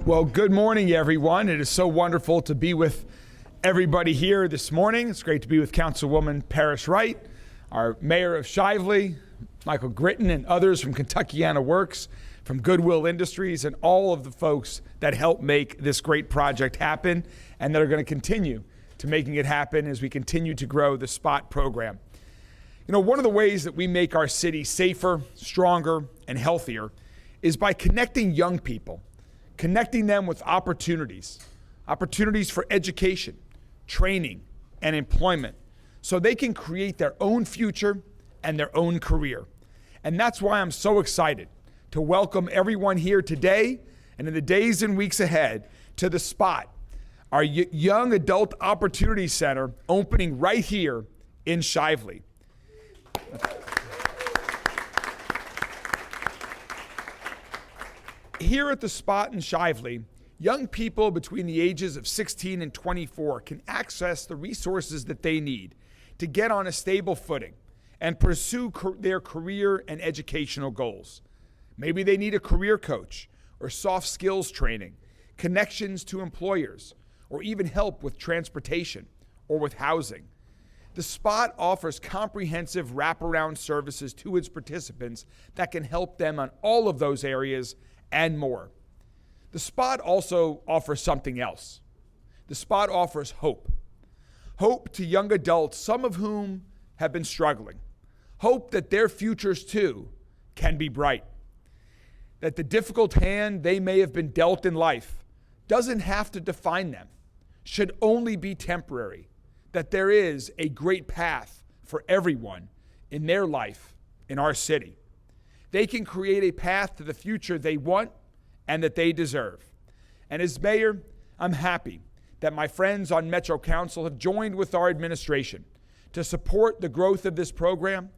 Well, good morning, everyone. It is so wonderful to be with everybody here this morning. It's great to be with Councilwoman Paris Wright, our Mayor of Shively, Michael Gritton, and others from Kentuckiana Works, from Goodwill Industries, and all of the folks that help make this great project happen and that are going to continue to making it happen as we continue to grow the SPOT program. You know, one of the ways that we make our city safer, stronger, and healthier is by connecting young people, connecting them with opportunities for education, training, and employment, so they can create their own future and their own career. And that's why I'm so excited to welcome everyone here today and in the days and weeks ahead to the SPOT, our Young Adult Opportunity Center, opening right here in Shively. Here at the SPOT in Shively, young people between the ages of 16 and 24 can access the resources that they need to get on a stable footing and pursue their career and educational goals. Maybe they need a career coach or soft skills training, connections to employers, or even help with transportation or with housing. The SPOT offers comprehensive wraparound services to its participants that can help them on all of those areas and more. The SPOT also offers something else. The SPOT offers hope. Hope to young adults, some of whom have been struggling. Hope that their futures too can be bright. That the difficult hand they may have been dealt in life doesn't have to define them, should only be temporary. That there is a great path for everyone in their life in our city. They can create a path to the future they want and that they deserve. And as mayor, I'm happy that my friends on Metro Council have joined with our administration to support the growth of this program,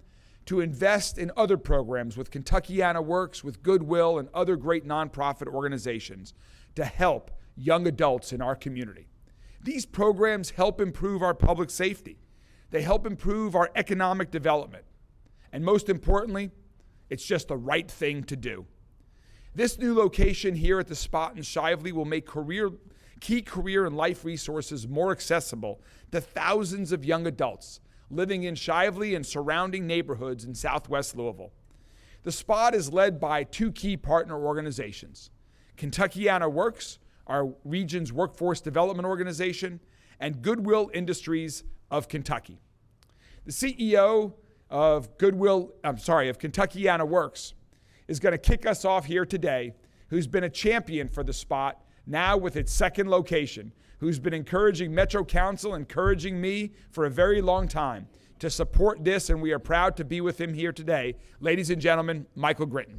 to invest in other programs with Kentuckiana Works, with Goodwill, and other great nonprofit organizations to help young adults in our community. These programs help improve our public safety. They help improve our economic development. And most importantly, it's just the right thing to do. This new location here at the SPOT in Shively will make key career and life resources more accessible to thousands of young adults living in Shively and surrounding neighborhoods in Southwest Louisville. The SPOT is led by two key partner organizations, Kentuckiana Works, our region's workforce development organization, and Goodwill Industries of Kentucky. The CEO of Kentuckiana Works is going to kick us off here today, who's been a champion for the SPOT, now with its second location, who's been encouraging Metro Council, encouraging me for a very long time to support this, and we are proud to be with him here today. Ladies and gentlemen, Michael Gritton.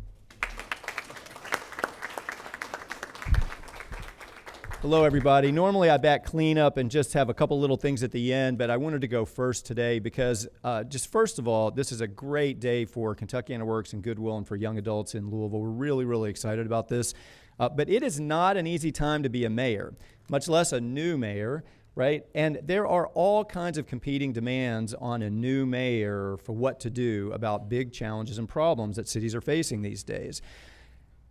Hello, everybody. Normally I back clean up and just have a couple little things at the end, but I wanted to go first today because just first of all, this is a great day for Kentuckiana Works and Goodwill and for young adults in Louisville. We're really, really excited about this. But it is not an easy time to be a mayor, much less a new mayor, right? And there are all kinds of competing demands on a new mayor for what to do about big challenges and problems that cities are facing these days.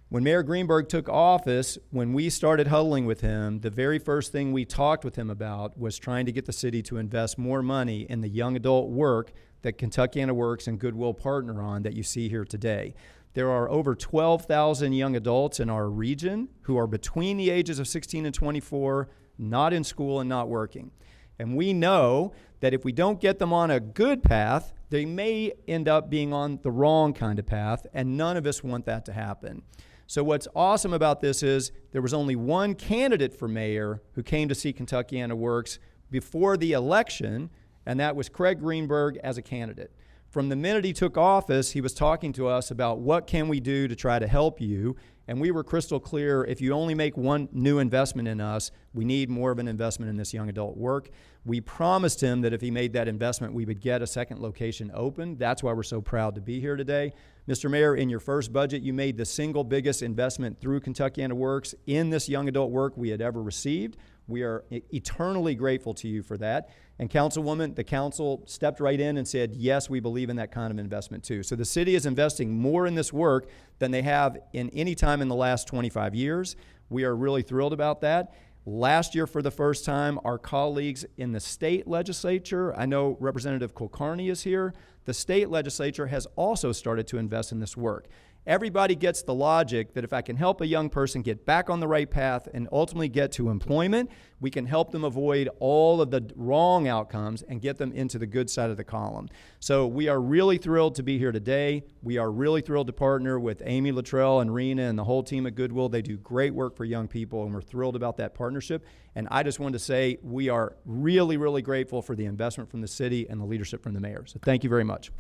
When Mayor Greenberg took office, when we started huddling with him, the very first thing we talked with him about was trying to get the city to invest more money in the young adult work that Kentuckiana Works and Goodwill partner on that you see here today. There are over 12,000 young adults in our region who are between the ages of 16 and 24, not in school and not working. And we know that if we don't get them on a good path, they may end up being on the wrong kind of path, and none of us want that to happen. So what's awesome about this is there was only one candidate for mayor who came to see Kentuckiana Works before the election, and that was Craig Greenberg as a candidate. From the minute he took office, he was talking to us about what can we do to try to help you, and we were crystal clear, if you only make one new investment in us, we need more of an investment in this young adult work. We promised him that if he made that investment, we would get a second location open. That's why we're so proud to be here today. Mr. Mayor, in your first budget, you made the single biggest investment through Kentuckiana Works in this young adult work we had ever received. We are eternally grateful to you for that. And Councilwoman, the council stepped right in and said, yes, we believe in that kind of investment too. So the city is investing more in this work than they have in any time in the last 25 years. We are really thrilled about that. Last year, for the first time, our colleagues in the state legislature, I know Representative Kulkarni is here, the state legislature has also started to invest in this work. Everybody gets the logic that if I can help a young person get back on the right path and ultimately get to employment, we can help them avoid all of the wrong outcomes and get them into the good side of the column. So we are really thrilled to be here today. We are really thrilled to partner with Amy Luttrell and Rena and the whole team at Goodwill. They do great work for young people, and we're thrilled about that partnership. And I just wanted to say we are really, really grateful for the investment from the city and the leadership from the mayor. So thank you very much.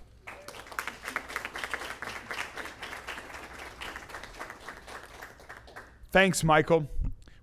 Thanks, Michael.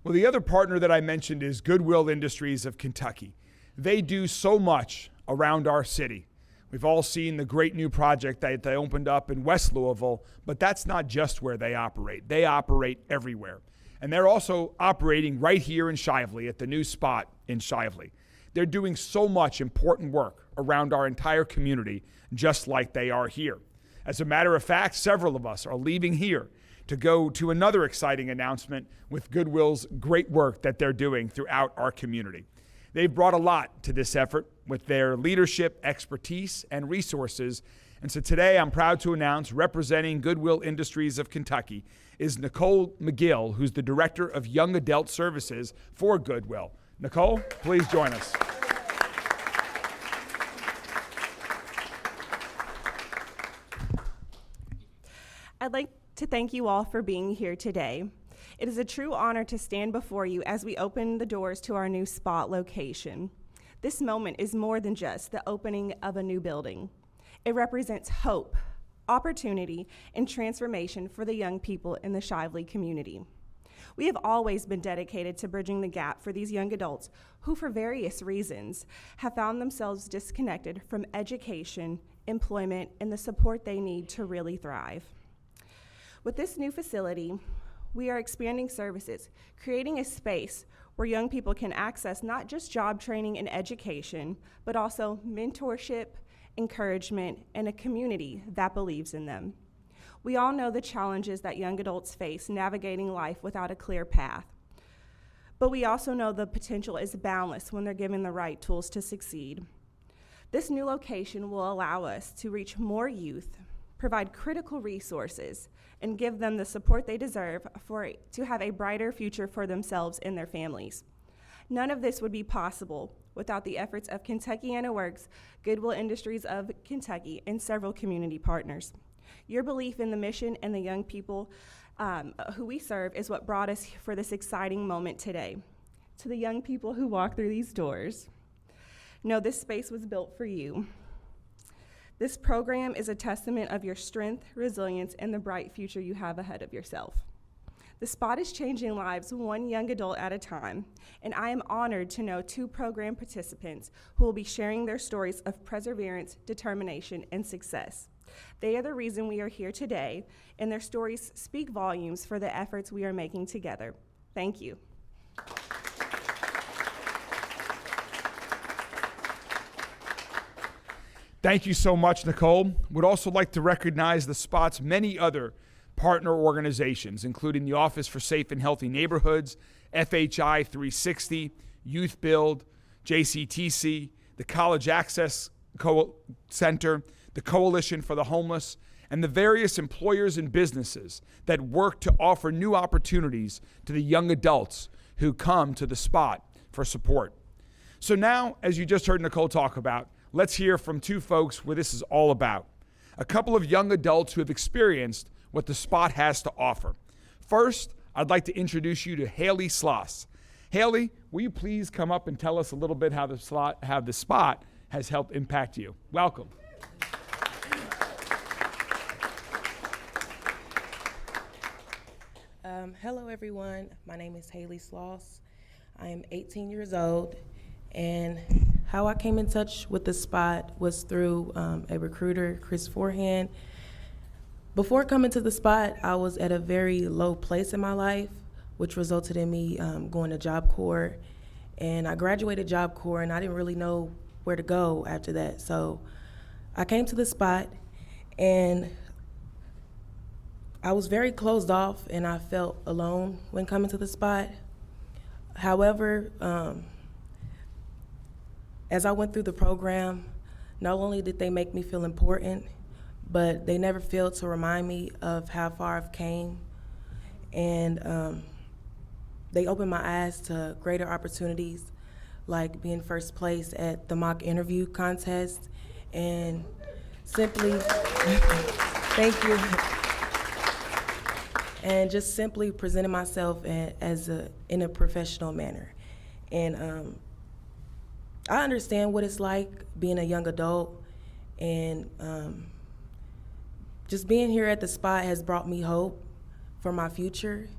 Well, the other partner that I mentioned is Goodwill Industries of Kentucky. They do so much around our city. We've all seen the great new project that they opened up in West Louisville, but that's not just where they operate. They operate everywhere. And they're also operating right here in Shively at the new spot in Shively. They're doing so much important work around our entire community, just like they are here. As a matter of fact, several of us are leaving here to go to another exciting announcement with Goodwill's great work that they're doing throughout our community. They've brought a lot to this effort with their leadership, expertise, and resources. And so today I'm proud to announce, representing Goodwill Industries of Kentucky is Nicole McGill, who's the Director of Young Adult Services for Goodwill. Nicole, please join us. I'd like to thank you all for being here today. It is a true honor to stand before you as we open the doors to our new spot location. This moment is more than just the opening of a new building. It represents hope, opportunity, and transformation for the young people in the Shively community. We have always been dedicated to bridging the gap for these young adults who, for various reasons, have found themselves disconnected from education, employment, and the support they need to really thrive. With this new facility, we are expanding services, creating a space where young people can access not just job training and education, but also mentorship, encouragement, and a community that believes in them. We all know the challenges that young adults face navigating life without a clear path. But we also know the potential is boundless when they're given the right tools to succeed. This new location will allow us to reach more youth, provide critical resources, and give them the support they deserve to have a brighter future for themselves and their families. None of this would be possible without the efforts of Kentuckiana Works, Goodwill Industries of Kentucky, and several community partners. Your belief in the mission and the young people who we serve is what brought us for this exciting moment today. To the young people who walk through these doors, know this space was built for you. This program is a testament of your strength, resilience, and the bright future you have ahead of yourself. The spot is changing lives one young adult at a time, and I am honored to know 2 program participants who will be sharing their stories of perseverance, determination, and success. They are the reason we are here today, and their stories speak volumes for the efforts we are making together. Thank you. Thank you so much, Nicole. Would also like to recognize the spot's many other partner organizations, including the Office for Safe and Healthy Neighborhoods, FHI 360, Youth Build, JCTC, the College Access Center, the Coalition for the Homeless, and the various employers and businesses that work to offer new opportunities to the young adults who come to the spot for support. So now, as you just heard Nicole talk about, let's hear from 2 folks where this is all about. A couple of young adults who have experienced what the spot has to offer. First, I'd like to introduce you to Haley Sloss. Haley, will you please come up and tell us a little bit how the spot has helped impact you? Welcome. Hello, everyone. My name is Haley Sloss. I am 18 years old, and how I came in touch with the spot was through a recruiter, Chris Forehand. Before coming to the spot, I was at a very low place in my life, which resulted in me going to Job Corps And I graduated Job Corps, and I didn't really know where to go after that. So I came to the spot, and I was very closed off, and I felt alone when coming to the spot. However, as I went through the program, not only did they make me feel important, but they never failed to remind me of how far I've came. And they opened my eyes to greater opportunities, like being first place at the mock interview contest, and simply, thank you, and just simply presenting myself in a professional manner. And I understand what it's like being a young adult, and just being here at the spot has brought me hope for my future.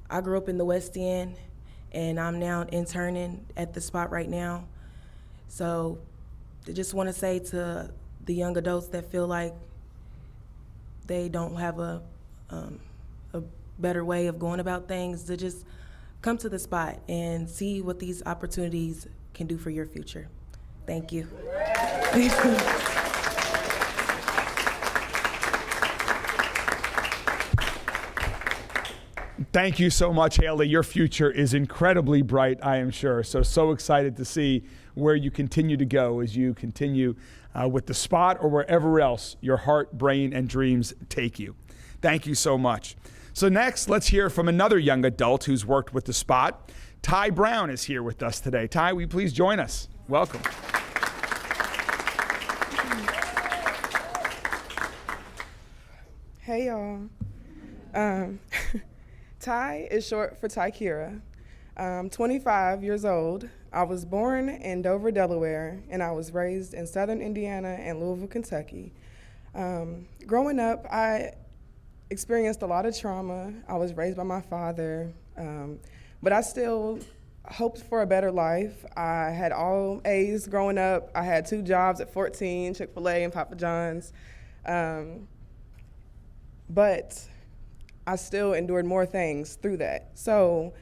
I grew up in the West End, and I'm now interning at the spot right now. So I just want to say to the young adults that feel like they don't have a better way of going about things, to just come to the spot and see what these opportunities can do for your future. Thank you. Thank you so much, Haley. Your future is incredibly bright, I am sure. So excited to see where you continue to go as you continue with the spot or wherever else your heart, brain, and dreams take you. Thank you so much. So next, let's hear from another young adult who's worked with the spot. Ty Brown is here with us today. Ty, will you please join us? Welcome. Hey, y'all. Ty is short for Tykira. I'm 25 years old. I was born in Dover, Delaware, and I was raised in southern Indiana and Louisville, Kentucky. Growing up, I experienced a lot of trauma. I was raised by my father, but I still hoped for a better life. I had all A's growing up. I had 2 jobs at 14, Chick-fil-A and Papa John's. But I still endured more things through that. So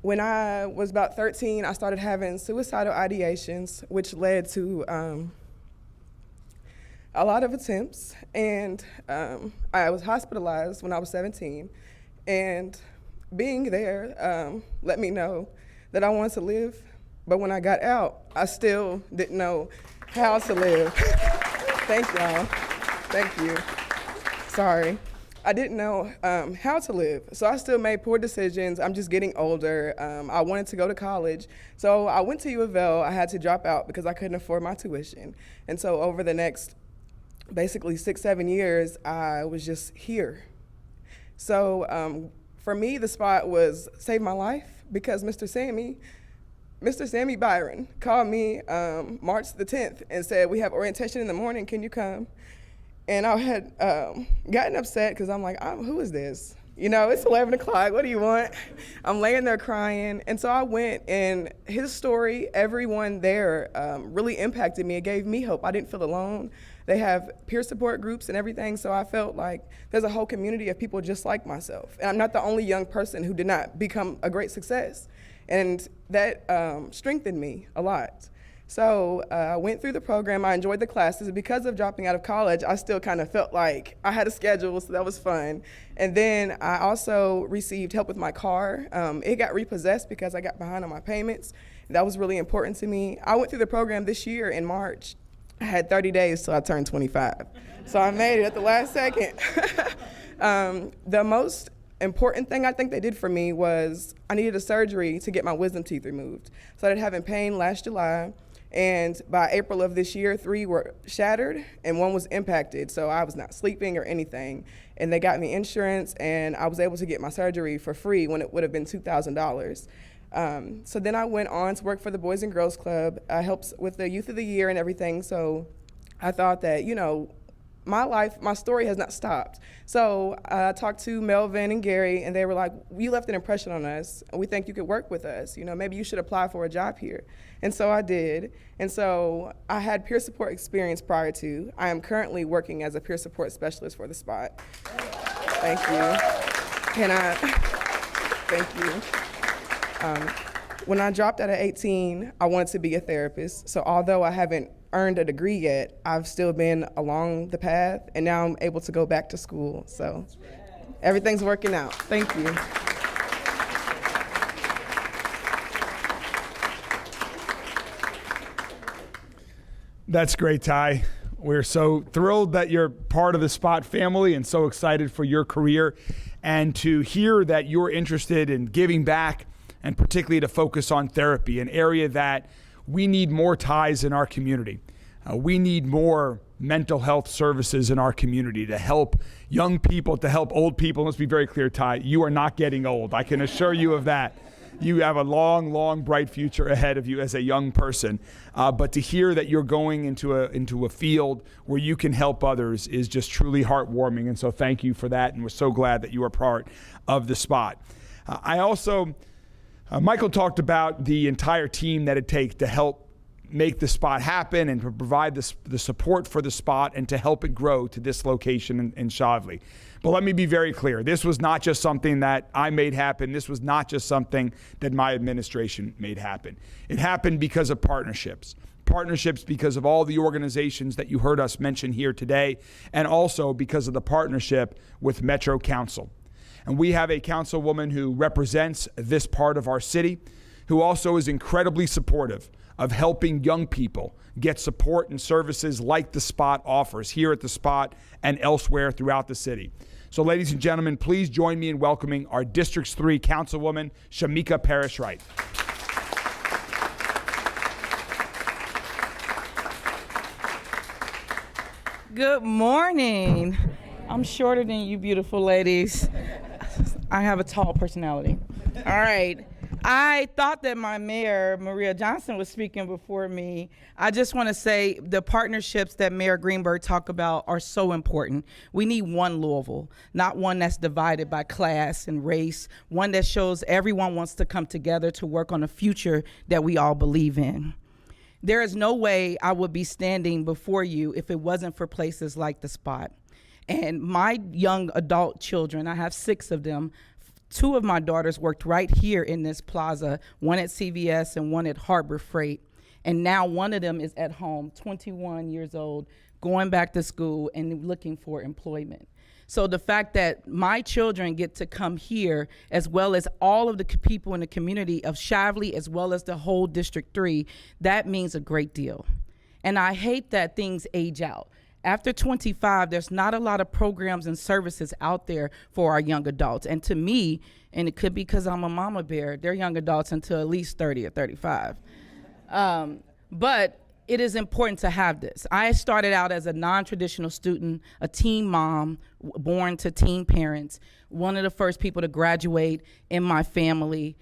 when I was about 13, I started having suicidal ideations, which led to a lot of attempts. And I was hospitalized when I was 17. And being there let me know that I wanted to live. But when I got out, I still didn't know how to live. Thank y'all. Thank you. Sorry. I didn't know how to live, so I still made poor decisions. I'm just getting older. I wanted to go to college, so I went to U of L. I had to drop out because I couldn't afford my tuition. And so over the next basically 6-7 years, I was just here. So for me, the spot was saved my life because Mr. Sammy Byron called me March the 10th and said, "We have orientation in the morning, can you come?" And I had gotten upset because I'm like, who is this? You know, it's 11 o'clock, what do you want? I'm laying there crying. And so I went, and his story, everyone there really impacted me. It gave me hope. I didn't feel alone. They have peer support groups and everything, so I felt like there's a whole community of people just like myself. And I'm not the only young person who did not become a great success. And that strengthened me a lot. So I went through the program. I enjoyed the classes. Because of dropping out of college, I still kind of felt like I had a schedule, so that was fun. And then I also received help with my car. It got repossessed because I got behind on my payments. That was really important to me. I went through the program this year in March. I had 30 days till I turned 25. So I made it at the last second. The most important thing I think they did for me was I needed a surgery to get my wisdom teeth removed. So I started having pain last July. And by April of this year, 3 were shattered and 1 was impacted. So I was not sleeping or anything. And they got me insurance, and I was able to get my surgery for free when it would have been $2,000. So then I went on to work for the Boys and Girls Club. I helped with the Youth of the Year and everything. So I thought that, you know, my story has not stopped. So I talked to Melvin and Gary, and they were like, "You left an impression on us, and we think you could work with us. You know, maybe you should apply for a job here." And so I did. And so I had peer support experience prior to. I am currently working as a peer support specialist for the spot. Thank you. Thank you. When I dropped out at 18, I wanted to be a therapist. So although I haven't earned a degree yet, I've still been along the path, and now I'm able to go back to school. So everything's working out. Thank you. That's great, Ty. We're so thrilled that you're part of the Spot family and so excited for your career, and to hear that you're interested in giving back, and particularly to focus on therapy, an area that we need more ties in our community. We need more mental health services in our community to help young people, to help old people. Let's be very clear, Ty, you are not getting old. I can assure you of that. You have a long, long, bright future ahead of you as a young person. But to hear that you're going into a field where you can help others is just truly heartwarming. And so thank you for that. And we're so glad that you are part of the Spot. Michael talked about the entire team that it takes to help make the Spot happen and to provide the support for the Spot and to help it grow to this location in Shively. But let me be very clear. This was not just something that I made happen. This was not just something that my administration made happen. It happened because of partnerships. Partnerships because of all the organizations that you heard us mention here today, and also because of the partnership with Metro Council. And we have a councilwoman who represents this part of our city, who also is incredibly supportive of helping young people get support and services like the Spot offers here at the Spot and elsewhere throughout the city. So ladies and gentlemen, please join me in welcoming our District 3 Councilwoman, Shamika Parrish-Wright. Good morning. I'm shorter than you beautiful ladies. I have a tall personality. All right. I thought that my mayor, Maria Johnson, was speaking before me. I just want to say the partnerships that Mayor Greenberg talked about are so important. We need one Louisville, not one that's divided by class and race, one that shows everyone wants to come together to work on a future that we all believe in. There is no way I would be standing before you if it wasn't for places like the Spot. And my young adult children, I have 6 of them, 2 of my daughters worked right here in this plaza, one at CVS and one at Harbor Freight. And now one of them is at home, 21 years old, going back to school and looking for employment. So the fact that my children get to come here, as well as all of the people in the community of Shively, as well as the whole District 3, that means a great deal. And I hate that things age out. After 25, there's not a lot of programs and services out there for our young adults. And to me, and it could be because I'm a mama bear, they're young adults until at least 30 or 35. But it is important to have this. I started out as a non-traditional student, a teen mom, born to teen parents, one of the first people to graduate in my family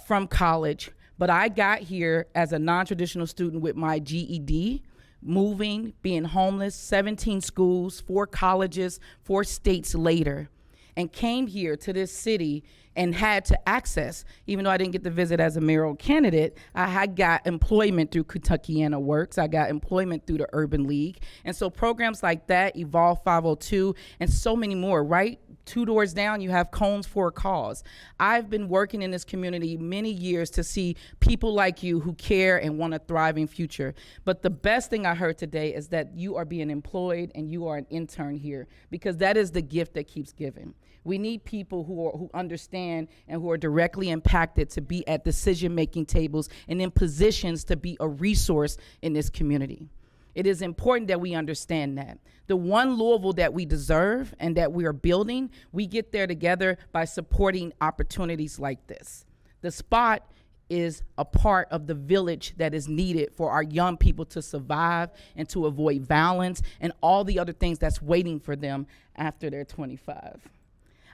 from college. But I got here as a non-traditional student with my GED, moving, being homeless, 17 schools, 4 colleges, 4 states later, and came here to this city and had to access, even though I didn't get to visit as a mayoral candidate, I had got employment through Kentuckiana Works. I got employment through the Urban League. And so programs like that, Evolve 502, and so many more, right? 2 doors down, you have Cones for a Cause. I've been working in this community many years to see people like you who care and want a thriving future. But the best thing I heard today is that you are being employed and you are an intern here, because that is the gift that keeps giving. We need people who understand and who are directly impacted to be at decision-making tables and in positions to be a resource in this community. It is important that we understand that. The one Louisville that we deserve and that we are building, we get there together by supporting opportunities like this. The Spot is a part of the village that is needed for our young people to survive and to avoid violence and all the other things that's waiting for them after they're 25.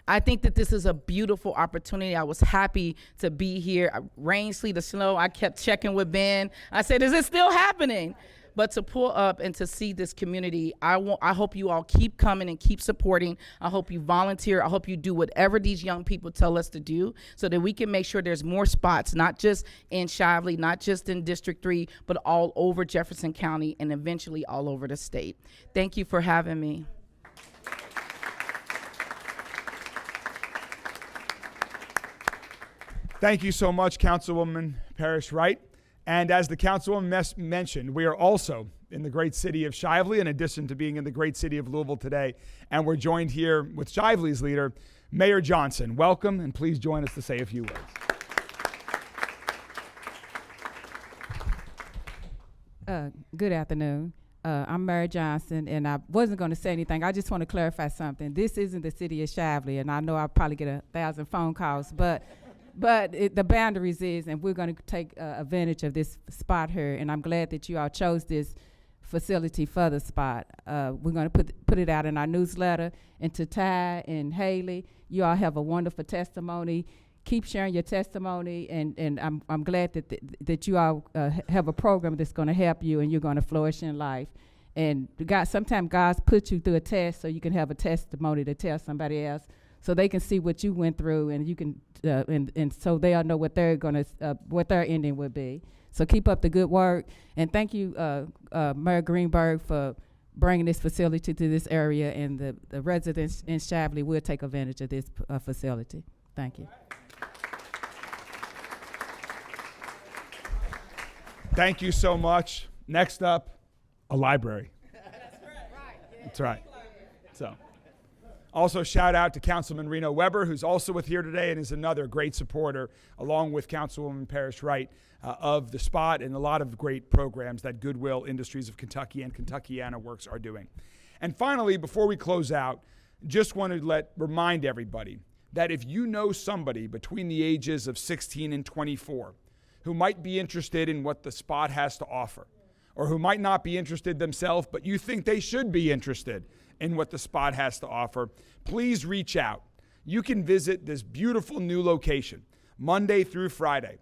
I think that this is a beautiful opportunity. I was happy to be here. Rain, sleet, or snow, I kept checking with Ben. I said, is it still happening? But to pull up and to see this community, I hope you all keep coming and keep supporting. I hope you volunteer. I hope you do whatever these young people tell us to do so that we can make sure there's more spots, not just in Shively, not just in District 3, but all over Jefferson County and eventually all over the state. Thank you for having me. Thank you so much, Councilwoman Parish Right. And as the councilwoman mentioned, we are also in the great city of Shively, in addition to being in the great city of Louisville today. And we're joined here with Shively's leader, Mayor Johnson. Welcome, and please join us to say a few words. Good afternoon. I'm Mary Johnson, and I wasn't going to say anything. I just want to clarify something. This isn't the city of Shively, and I know I'll probably get 1,000 phone calls, but the boundaries is, and we're going to take advantage of this spot here, and I'm glad that you all chose this facility for the spot. We're going to put it out in our newsletter. And to Ty and Haley, you all have a wonderful testimony. Keep sharing your testimony, and I'm glad that you all have a program that's going to help you, and you're going to flourish in life. And sometimes God puts you through a test so you can have a testimony to tell somebody else, so they can see what you went through, and you can and so they'll know what they're going to what their ending would be. So keep up the good work, and thank you, Mayor Greenberg, for bringing this facility to this area, and the residents in Shively will take advantage of this facility. Thank you. Thank you so much. Next up, a library. That's right. So, also shout out to Councilman Reno Weber, who's also with here today and is another great supporter, along with Councilwoman Parrish Wright, of the spot and a lot of great programs that Goodwill Industries of Kentucky and Kentuckiana Works are doing. And finally, before we close out, just wanted to remind everybody that if you know somebody between the ages of 16 and 24 who might be interested in what the spot has to offer, or who might not be interested themselves, but you think they should be interested in what the spot has to offer, please reach out. You can visit this beautiful new location Monday through Friday.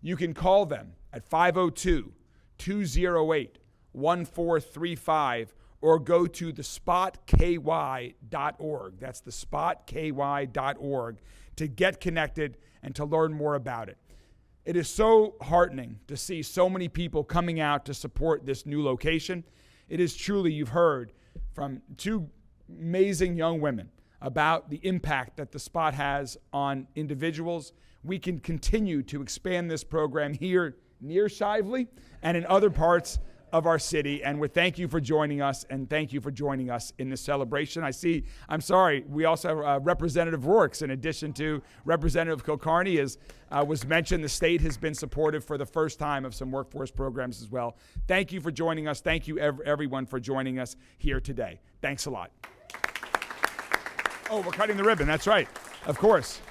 You can call them at 502-208-1435 or go to thespotky.org. That's thespotky.org to get connected and to learn more about it. It is so heartening to see so many people coming out to support this new location. It is truly, you've heard from two amazing young women about the impact that the spot has on individuals. We can continue to expand this program here near Shively and in other parts of our city. And we thank you for joining us, and thank you for joining us in this celebration. We also have Representative Rourke's, in addition to Representative Kilcarney. As was mentioned, the state has been supportive for the first time of some workforce programs as well. Thank you for joining us. Thank you everyone for joining us here today. Thanks a lot. Oh, we're cutting the ribbon. That's right. Of course.